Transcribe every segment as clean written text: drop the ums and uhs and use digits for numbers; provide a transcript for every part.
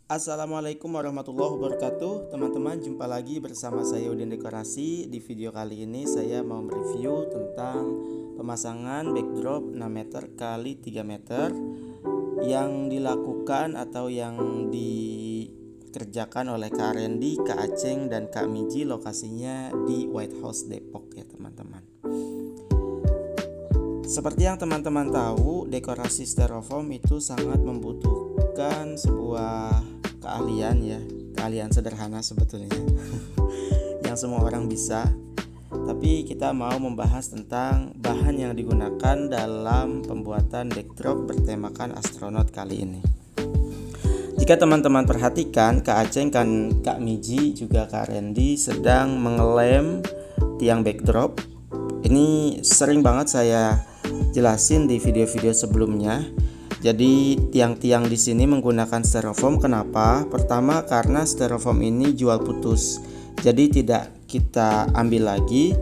Assalamualaikum warahmatullahi wabarakatuh. Teman-teman, jumpa lagi bersama saya Udin Dekorasi. Di video kali ini saya mau mereview tentang pemasangan backdrop 6 meter kali 3 meter yang dilakukan atau yang dikerjakan oleh Kak Randy, Kak Aceng, dan Kak Miji. Lokasinya di White House Depok ya teman-teman. Seperti yang teman-teman tahu, dekorasi styrofoam itu sangat membutuhkan sebuah keahlian sederhana sebetulnya yang semua orang bisa. Tapi kita mau membahas tentang bahan yang digunakan dalam pembuatan backdrop bertemakan astronot kali ini. Jika teman-teman perhatikan, Kak Aceng, Kak Miji, juga Kak Randy sedang mengelem tiang backdrop. Ini sering banget saya jelasin di video-video sebelumnya. Jadi tiang-tiang di sini menggunakan styrofoam. Kenapa? Pertama, karena styrofoam ini jual putus. Jadi tidak kita ambil lagi.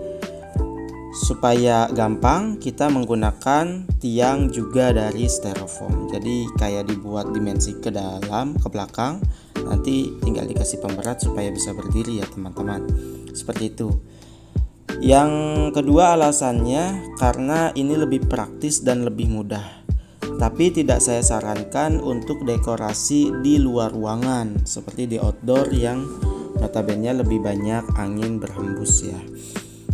Supaya gampang, kita menggunakan tiang juga dari styrofoam. Jadi kayak dibuat dimensi ke dalam, ke belakang. Nanti tinggal dikasih pemberat supaya bisa berdiri ya teman-teman. Seperti itu. Yang kedua alasannya karena ini lebih praktis dan lebih mudah. Tapi tidak saya sarankan untuk dekorasi di luar ruangan seperti di outdoor yang notabene lebih banyak angin berhembus ya.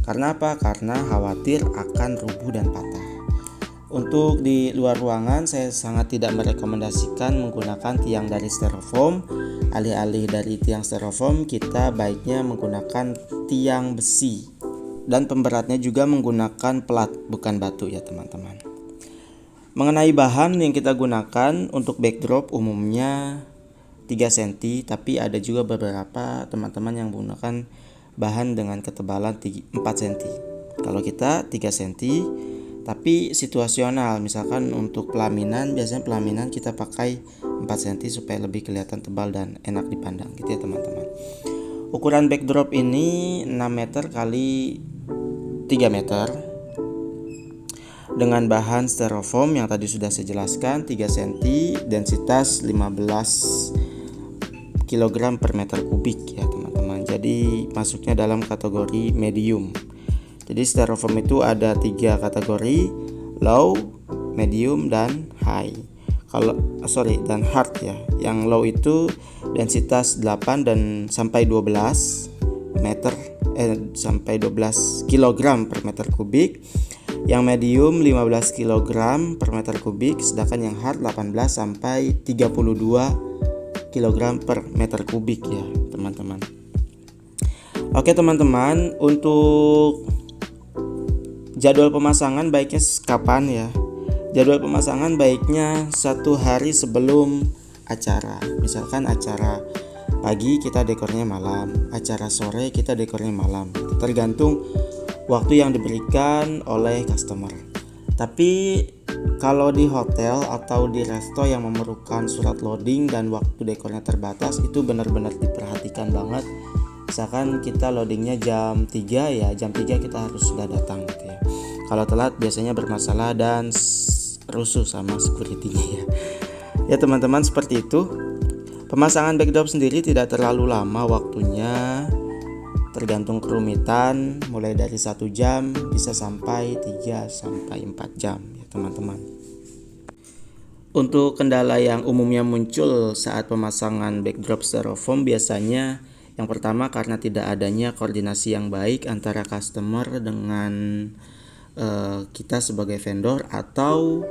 Karena apa? Karena khawatir akan rubuh dan patah. Untuk di luar ruangan saya sangat tidak merekomendasikan menggunakan tiang dari styrofoam. Alih-alih dari tiang styrofoam, kita baiknya menggunakan tiang besi. Dan pemberatnya juga menggunakan plat, bukan batu ya teman-teman. Mengenai bahan yang kita gunakan untuk backdrop umumnya 3 cm, tapi ada juga beberapa teman-teman yang menggunakan bahan dengan ketebalan 4 cm. Kalau kita 3 cm, tapi situasional. Misalkan untuk pelaminan, biasanya pelaminan kita pakai 4 cm supaya lebih kelihatan tebal dan enak dipandang gitu ya teman-teman. Ukuran backdrop ini 6 meter kali 3 meter dengan bahan styrofoam yang tadi sudah saya jelaskan 3 cm, densitas 15 kg per meter kubik ya teman-teman. Jadi masuknya dalam kategori medium. Jadi styrofoam itu ada 3 kategori, low, medium, dan high. Dan hard ya. Yang low itu densitas 8 dan sampai 12 kg per meter kubik. Yang medium 15 kg per meter kubik, sedangkan yang hard 18 sampai 32 kg per meter kubik ya teman-teman. Oke teman-teman, untuk jadwal pemasangan baiknya kapan ya? Jadwal pemasangan baiknya 1 hari sebelum acara. Misalkan acara pagi kita dekornya malam, acara sore kita dekornya malam. Tergantung waktu yang diberikan oleh customer. Tapi kalau di hotel atau di resto yang memerlukan surat loading dan waktu dekornya terbatas, itu benar-benar diperhatikan banget. Misalkan kita loadingnya jam 3 ya, jam 3 kita harus sudah datang gitu ya. Kalau telat biasanya bermasalah dan rusuh sama security-nya ya. Ya teman-teman, seperti itu. Pemasangan backdrop sendiri tidak terlalu lama waktunya, tergantung kerumitan, mulai dari 1 jam bisa sampai 3 sampai 4 jam ya teman-teman. Untuk kendala yang umumnya muncul saat pemasangan backdrop styrofoam biasanya yang pertama karena tidak adanya koordinasi yang baik antara customer dengan kita sebagai vendor, atau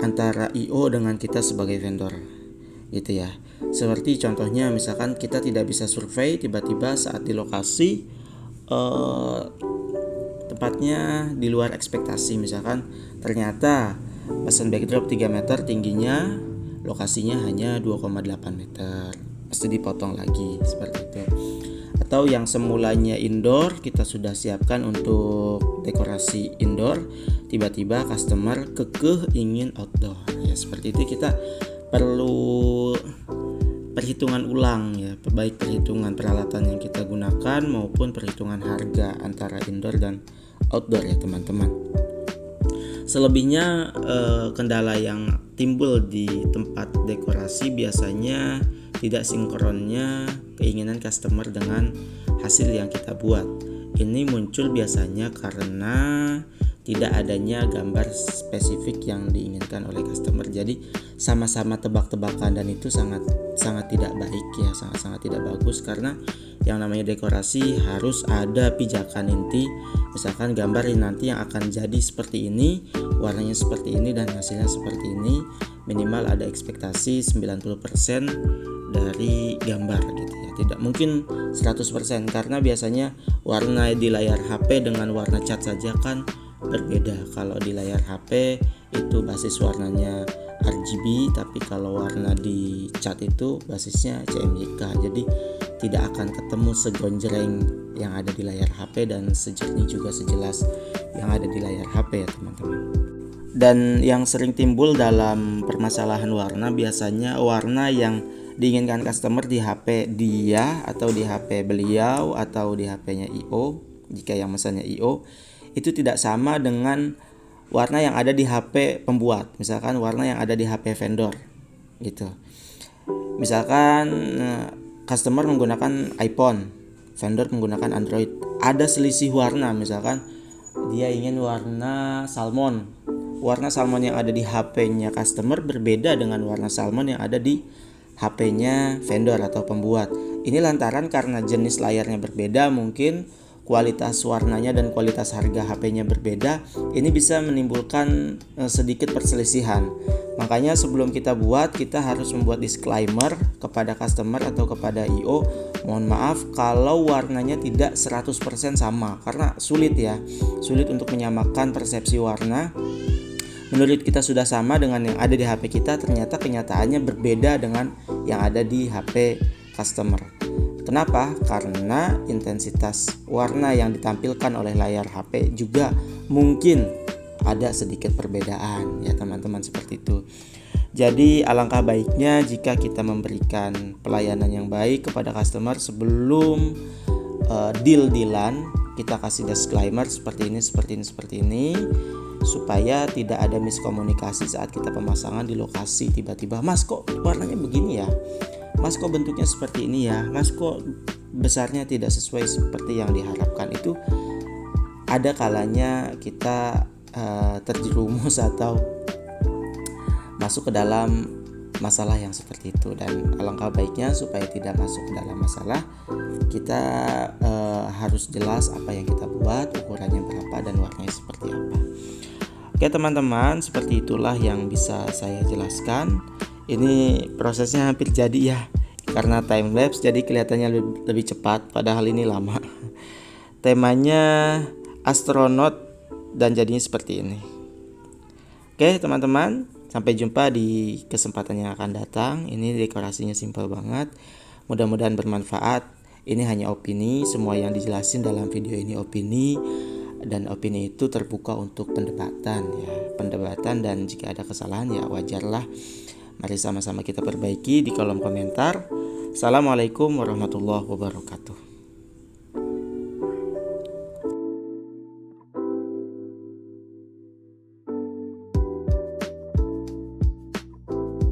antara IO dengan kita sebagai vendor gitu ya. Seperti contohnya misalkan kita tidak bisa survei, tiba-tiba saat di lokasi tempatnya di luar ekspektasi. Misalkan ternyata pesan backdrop 3 meter tingginya, lokasinya hanya 2,8 meter, pasti dipotong lagi seperti itu. Atau yang semulanya indoor kita sudah siapkan untuk dekorasi indoor, tiba-tiba customer kekeh ingin outdoor ya. Seperti itu kita perlu perhitungan ulang ya, baik perhitungan peralatan yang kita gunakan maupun perhitungan harga antara indoor dan outdoor ya teman-teman. Selebihnya kendala yang timbul di tempat dekorasi biasanya tidak sinkronnya keinginan customer dengan hasil yang kita buat. Ini muncul biasanya karena tidak adanya gambar spesifik yang diinginkan oleh customer. Jadi sama-sama tebak-tebakan, dan itu sangat tidak baik ya, sangat tidak bagus, karena yang namanya dekorasi harus ada pijakan inti. Misalkan gambar ini nanti yang akan jadi seperti ini, warnanya seperti ini, dan hasilnya seperti ini. Minimal ada ekspektasi 90% dari gambar gitu ya. Tidak mungkin 100%, karena biasanya warna di layar HP dengan warna cat saja kan berbeda. Kalau di layar HP itu basis warnanya RGB, tapi kalau warna di cat itu basisnya CMYK. Jadi tidak akan ketemu segonjreng yang ada di layar HP dan sejernih juga sejelas yang ada di layar HP ya teman-teman. Dan yang sering timbul dalam permasalahan warna biasanya warna yang diinginkan customer di HP dia atau di HP beliau atau di HP-nya IO, jika yang mesennya IO, itu tidak sama dengan warna yang ada di HP pembuat. Misalkan warna yang ada di HP vendor gitu. Misalkan customer menggunakan iPhone, vendor menggunakan Android. Ada selisih warna, misalkan dia ingin warna salmon. Warna salmon yang ada di HP-nya customer berbeda dengan warna salmon yang ada di HP-nya vendor atau pembuat. Ini lantaran karena jenis layarnya berbeda, mungkin kualitas warnanya dan kualitas harga HP-nya berbeda. Ini bisa menimbulkan sedikit perselisihan. Makanya sebelum kita buat, kita harus membuat disclaimer kepada customer atau kepada IO, mohon maaf kalau warnanya tidak 100% sama, karena sulit untuk menyamakan persepsi warna. Menurut kita sudah sama dengan yang ada di HP kita, ternyata kenyataannya berbeda dengan yang ada di HP customer. Kenapa? Karena intensitas warna yang ditampilkan oleh layar HP juga mungkin ada sedikit perbedaan ya teman-teman, seperti itu. Jadi alangkah baiknya jika kita memberikan pelayanan yang baik kepada customer sebelum deal-dealan, kita kasih disclaimer seperti ini supaya tidak ada miskomunikasi saat kita pemasangan di lokasi. Tiba-tiba, Mas kok warnanya begini ya? Mas kok bentuknya seperti ini ya? Mas kok besarnya tidak sesuai seperti yang diharapkan? Itu ada kalanya kita terjerumus atau masuk ke dalam masalah yang seperti itu. Dan alangkah baiknya supaya tidak masuk ke dalam masalah, kita harus jelas apa yang kita buat, ukurannya berapa, dan warnanya seperti apa. Oke teman-teman, seperti itulah yang bisa saya jelaskan. Ini prosesnya hampir jadi ya, karena time lapse jadi kelihatannya lebih cepat, padahal ini lama. Temanya astronot dan jadinya seperti ini. Oke teman-teman, sampai jumpa di kesempatan yang akan datang. Ini dekorasinya simpel banget, mudah-mudahan bermanfaat. Ini hanya opini, semua yang dijelasin dalam video ini opini, dan opini itu terbuka untuk perdebatan dan jika ada kesalahan ya wajarlah. Mari sama-sama kita perbaiki di kolom komentar. Assalamualaikum warahmatullahi wabarakatuh.